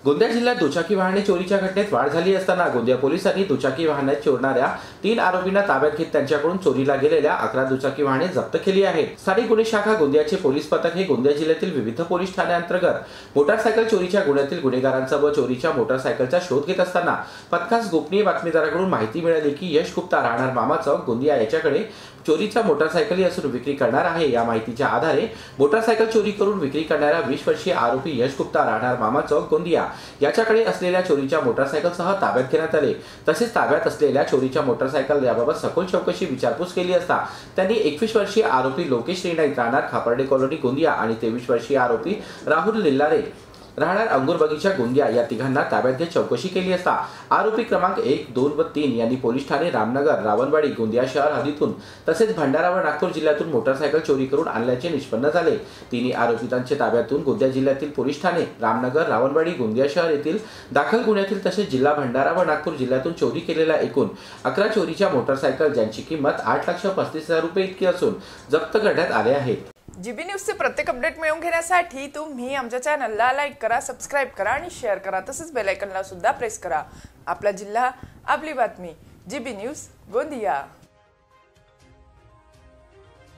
गोंदिया जिल्ह्यात दुचाकी वाहने चोरीच्या घटनेत वाढ झाली असताना गोंदिया पोलिसांनी दुचाकी वाहने चोरणाऱ्या 3 आरोपींना ताब्यात घेत त्यांच्याकडून चोरीला गेलेल्या 11 दुचाकी वाहने जप्त केली आहेत। स्थानिक गुन्हे शाखा गोंदियाचे पोलीस पथक हे गोंदिया जिल्ह्यातील विविध पोलीस ठाण्यांतर्गत मोटारसायकल चोरीच्या गुन्ह्यातील गुन्हेगारांचा व चोरीच्या मोटारसायकलचा शोध घेत असताना पथकास गोपनीय बातमीदाराकडून माहिती मिळाली की यश गुप्ता राहणार मामा चौक गोंदिया याच्याकडे चोरीचा मोटारसायकल असून विक्री करणार आहे। या माहितीच्या आधारे मोटारसायकल चोरी करून विक्री करणाऱ्या 20 वर्षीय आरोपी यश गुप्ता राहणार मामा चौक गोंदिया याच्याकडे असलेल्या चोरीच्या मोटारसायकलसह ताब्यात घेण्यात आले। तसेच ताब्यात असलेल्या चोरीच्या मोटारसायकल याबाबत सखोल चौकशी विचारपूस केली असता त्यांनी 21 वर्षीय आरोपी लोकेश रेणाईत राहणार खापर्डे कॉलनी गोंदिया आणि 23 वर्षीय आरोपी राहुल लिल्लारे राहणार अंगूर बगीचा गोंदिया या तिघांना ताब्यात घेत चौकशी केली असता आरोपी क्रमांक 1, 2 व 3 यांनी पोलीस ठाणे रामनगर, रावणवाडी, गोंदिया शहर हद्दीतून तसेच भंडारा व नागपूर जिल्ह्यातून मोटारसायकल चोरी करून आणल्याचे निष्पन्न झाले। तिन्ही आरोपितांच्या ताब्यातून गोंदिया जिल्ह्यातील पोलीस ठाणे रामनगर, रावणवाडी, गोंदिया शहर येथील दाखल गुन्ह्यातील तसेच जिल्हा भंडारा व नागपूर जिल्ह्यातून चोरी केलेल्या एकूण 11 चोरीच्या मोटारसायकल ज्यांची किंमत 8,35,000 रुपये इतकी असून जप्त करण्यात आले आहेत। जीबी न्यूजचे प्रत्येक अपडेट मिळवून घेण्यासाठी तुम्ही आमच्या चॅनलला लाईक करा, सबस्क्राइब करा आणि शेअर करा। तसेच बेल आयकॉनला सुद्धा प्रेस करा। आपला जिल्हा, आपली बातमी, जीबी न्यूज गोंदिया।